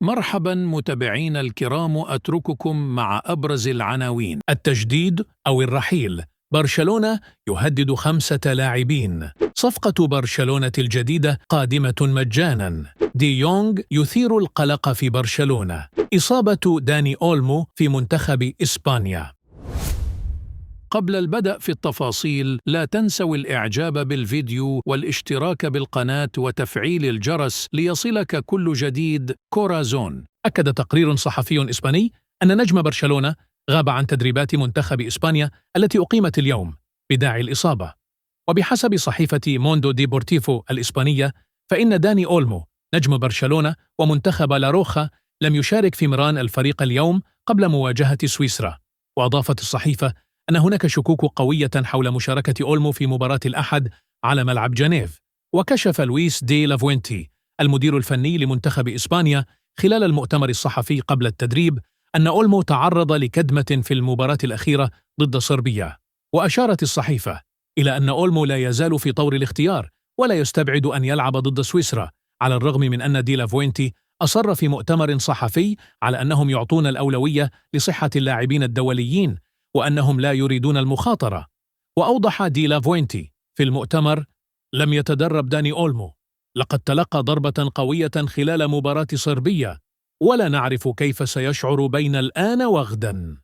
مرحبا متابعينا الكرام، أترككم مع أبرز العناوين. التجديد أو الرحيل، برشلونة يهدد 5 لاعبين، صفقة برشلونة الجديدة قادمة مجانا، دي يونغ يثير القلق في برشلونة، إصابة داني أولمو في منتخب إسبانيا. قبل البدء في التفاصيل، لا تنسوا الإعجاب بالفيديو والاشتراك بالقناة وتفعيل الجرس ليصلك كل جديد. كورازون. أكد تقرير صحفي إسباني أن نجم برشلونة غاب عن تدريبات منتخب إسبانيا التي أقيمت اليوم بداعي الإصابة. وبحسب صحيفة موندو ديبورتيفو الإسبانية، فإن داني أولمو نجم برشلونة ومنتخب لاروخا لم يشارك في مران الفريق اليوم قبل مواجهة سويسرا. وأضافت الصحيفة أن هناك شكوك قوية حول مشاركة أولمو في مباراة الأحد على ملعب جنيف. وكشف لويس دي لافوينتي المدير الفني لمنتخب إسبانيا خلال المؤتمر الصحفي قبل التدريب أن أولمو تعرض لكدمة في المباراة الأخيرة ضد صربيا. وأشارت الصحيفة إلى أن أولمو لا يزال في طور الاختيار ولا يستبعد أن يلعب ضد سويسرا، على الرغم من أن دي لافوينتي أصر في مؤتمر صحفي على أنهم يعطون الأولوية لصحة اللاعبين الدوليين وأنهم لا يريدون المخاطرة. وأوضح دي لافوينتي في المؤتمر: لم يتدرب داني أولمو، لقد تلقى ضربة قوية خلال مباراة صربيا، ولا نعرف كيف سيشعر بين الآن وغدا.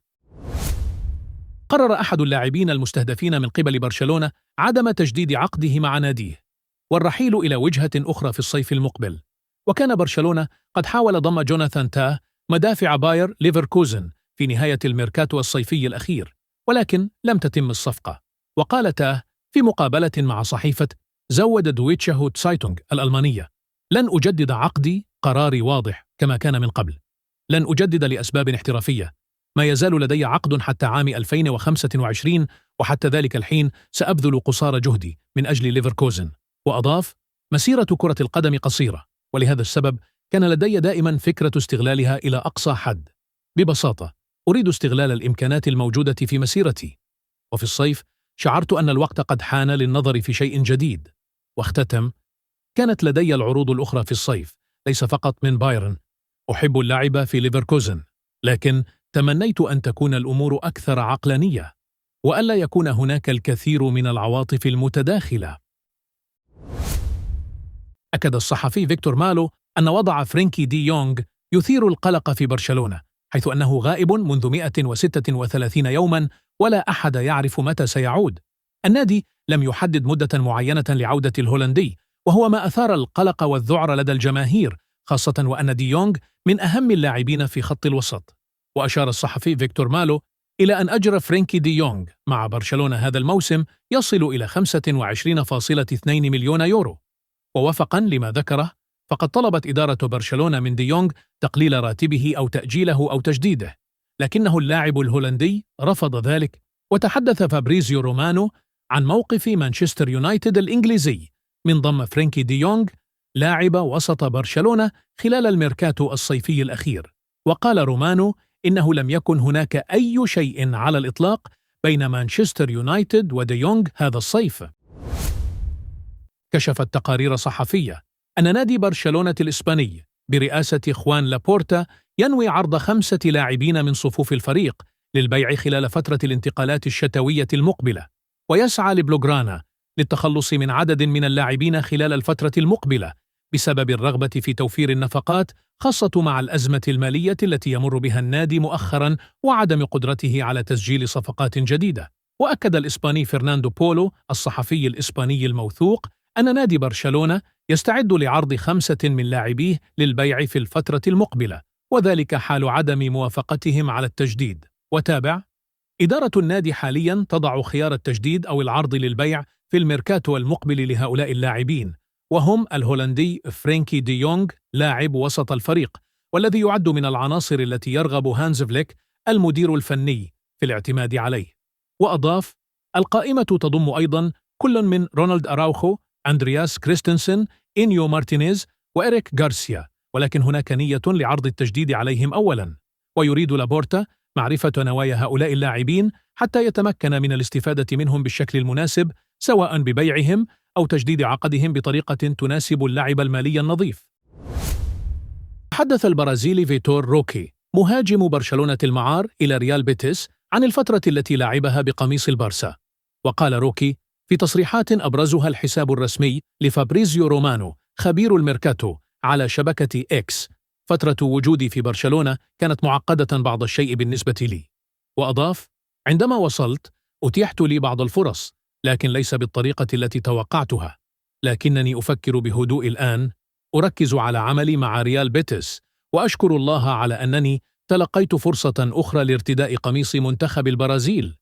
قرر أحد اللاعبين المستهدفين من قبل برشلونة عدم تجديد عقده مع ناديه والرحيل إلى وجهة أخرى في الصيف المقبل. وكان برشلونة قد حاول ضم جوناثان تاه مدافع باير ليفركوزن في نهاية الميركاتو الصيفي الأخير، ولكن لم تتم الصفقة. وقال تاه في مقابلة مع صحيفة زود دويتشه تسايتونغ الألمانية: لن أجدد عقدي، قراري واضح كما كان من قبل، لن أجدد لأسباب احترافية، ما يزال لدي عقد حتى عام 2025 وحتى ذلك الحين سأبذل قصارى جهدي من أجل ليفركوزن. وأضاف: مسيرة كرة القدم قصيرة، ولهذا السبب كان لدي دائما فكرة استغلالها إلى أقصى حد. ببساطة أريد استغلال الإمكانات الموجودة في مسيرتي، وفي الصيف شعرت أن الوقت قد حان للنظر في شيء جديد. واختتم: كانت لدي العروض الأخرى في الصيف، ليس فقط من بايرن، أحب اللعب في ليفركوزن، لكن تمنيت أن تكون الأمور أكثر عقلانية وألا يكون هناك الكثير من العواطف المتداخلة. أكد الصحفي فيكتور مالو أن وضع فرينكي دي يونغ يثير القلق في برشلونة، حيث أنه غائب منذ 136 يوما ولا أحد يعرف متى سيعود. النادي لم يحدد مدة معينة لعودة الهولندي، وهو ما أثار القلق والذعر لدى الجماهير، خاصة وأن دي يونغ من أهم اللاعبين في خط الوسط. وأشار الصحفي فيكتور مالو إلى أن أجر فرينكي دي يونغ مع برشلونة هذا الموسم يصل إلى 25.2 مليون يورو. ووفقا لما ذكره، فقد طلبت إدارة برشلونة من دي يونغ تقليل راتبه أو تأجيله أو تجديده، لكنه اللاعب الهولندي رفض ذلك. وتحدث فابريزيو رومانو عن موقف مانشستر يونايتد الإنجليزي من ضم فرينكي دي يونغ لاعب وسط برشلونة خلال الميركاتو الصيفي الأخير. وقال رومانو إنه لم يكن هناك أي شيء على الإطلاق بين مانشستر يونايتد ودي يونغ هذا الصيف. كشفت تقارير صحفية أن نادي برشلونة الإسباني برئاسة خوان لابورتا ينوي عرض 5 لاعبين من صفوف الفريق للبيع خلال فترة الانتقالات الشتوية المقبلة، ويسعى لبلوغرانا للتخلص من عدد من اللاعبين خلال الفترة المقبلة بسبب الرغبة في توفير النفقات، خاصة مع الأزمة المالية التي يمر بها النادي مؤخرا وعدم قدرته على تسجيل صفقات جديدة. وأكد الإسباني فرناندو بولو الصحفي الإسباني الموثوق أن نادي برشلونة يستعد لعرض 5 من لاعبيه للبيع في الفترة المقبلة، وذلك حال عدم موافقتهم على التجديد. وتابع: إدارة النادي حاليا تضع خيار التجديد أو العرض للبيع في الميركاتو المقبل لهؤلاء اللاعبين، وهم الهولندي فرينكي دي يونغ لاعب وسط الفريق، والذي يعد من العناصر التي يرغب هانز فليك المدير الفني في الاعتماد عليه. وأضاف: القائمة تضم أيضا كل من رونالد أراوخو، أندرياس كريستنسن، إنيو مارتينيز وإريك غارسيا، ولكن هناك نية لعرض التجديد عليهم أولا. ويريد لابورتا معرفة نوايا هؤلاء اللاعبين حتى يتمكن من الاستفادة منهم بالشكل المناسب، سواء ببيعهم أو تجديد عقدهم بطريقة تناسب اللعب المالي النظيف. تحدث البرازيلي فيتور روكي مهاجم برشلونة المعار إلى ريال بيتيس عن الفترة التي لعبها بقميص البارسا. وقال روكي في تصريحات أبرزها الحساب الرسمي لفابريزيو رومانو خبير الميركاتو على شبكة إكس: فترة وجودي في برشلونة كانت معقدة بعض الشيء بالنسبة لي. وأضاف: عندما وصلت أتيحت لي بعض الفرص، لكن ليس بالطريقة التي توقعتها، لكنني أفكر بهدوء الآن، أركز على عملي مع ريال بيتيس، وأشكر الله على أنني تلقيت فرصة أخرى لارتداء قميص منتخب البرازيل.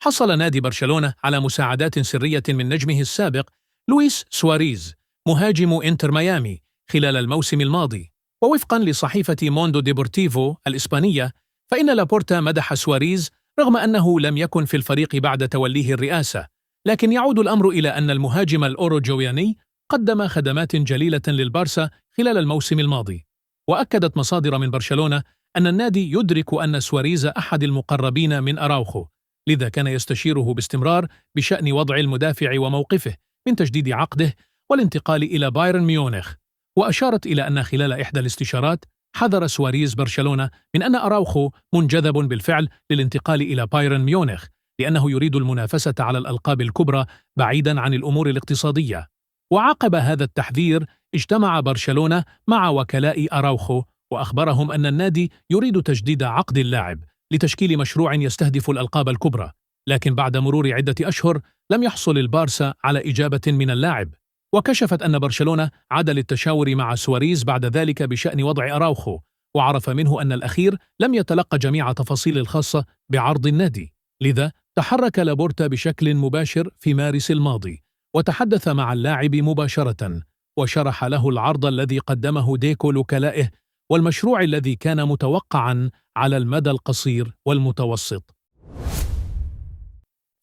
حصل نادي برشلونة على مساعدات سرية من نجمه السابق لويس سواريز مهاجم إنتر ميامي خلال الموسم الماضي. ووفقا لصحيفة موندو ديبورتيفو الإسبانية، فإن لابورتا مدح سواريز رغم أنه لم يكن في الفريق بعد توليه الرئاسة، لكن يعود الأمر إلى أن المهاجم الأوروجوياني قدم خدمات جليلة للبارسا خلال الموسم الماضي. وأكدت مصادر من برشلونة أن النادي يدرك أن سواريز أحد المقربين من أراوخو، لذا كان يستشيره باستمرار بشأن وضع المدافع وموقفه من تجديد عقده والانتقال إلى بايرن ميونخ. وأشارت إلى أن خلال إحدى الاستشارات حذر سواريز برشلونة من أن أراوخو منجذب بالفعل للانتقال إلى بايرن ميونخ، لأنه يريد المنافسة على الألقاب الكبرى بعيداً عن الأمور الاقتصادية. وعقب هذا التحذير اجتمع برشلونة مع وكلاء أراوخو وأخبرهم أن النادي يريد تجديد عقد اللاعب لتشكيل مشروع يستهدف الألقاب الكبرى، لكن بعد مرور عدة أشهر لم يحصل البارسا على إجابة من اللاعب. وكشفت أن برشلونة عاد للتشاور مع سواريز بعد ذلك بشأن وضع أراوخو، وعرف منه أن الأخير لم يتلقى جميع تفاصيل الخاصة بعرض النادي، لذا تحرك لابورتا بشكل مباشر في مارس الماضي وتحدث مع اللاعب مباشرة، وشرح له العرض الذي قدمه ديكو لوكلائه والمشروع الذي كان متوقعاً على المدى القصير والمتوسط.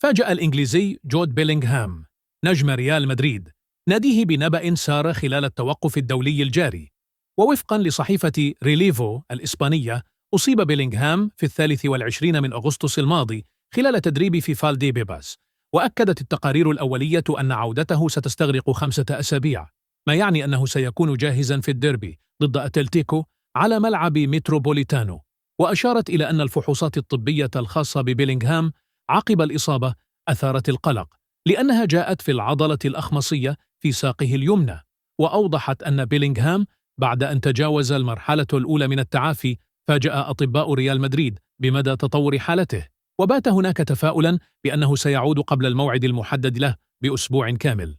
فاجأ الإنجليزي جود بيلينغهام نجم ريال مدريد ناديه بنبأ سار خلال التوقف الدولي الجاري. ووفقاً لصحيفة ريليفو الإسبانية، أصيب بيلينغهام في 23 من أغسطس الماضي خلال تدريب في فالدي بيباس، وأكدت التقارير الأولية أن عودته ستستغرق 5 أسابيع، ما يعني أنه سيكون جاهزاً في الديربي ضد أتلتيكو على ملعب متروبوليتانو. وأشارت إلى أن الفحوصات الطبية الخاصة ببيلينغهام عقب الإصابة أثارت القلق، لأنها جاءت في العضلة الأخمصية في ساقه اليمنى. وأوضحت أن بيلينغهام بعد أن تجاوز المرحلة الأولى من التعافي فاجأ أطباء ريال مدريد بمدى تطور حالته، وبات هناك تفاؤلاً بأنه سيعود قبل الموعد المحدد له بأسبوع كامل.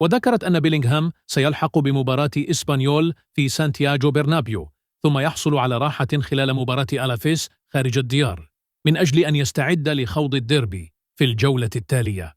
وذكرت أن بيلينغهام سيلحق بمباراة إسبانيول في سانتياغو برنابيو، ثم يحصل على راحة خلال مباراة ألافيس خارج الديار من أجل أن يستعد لخوض الديربي في الجولة التالية.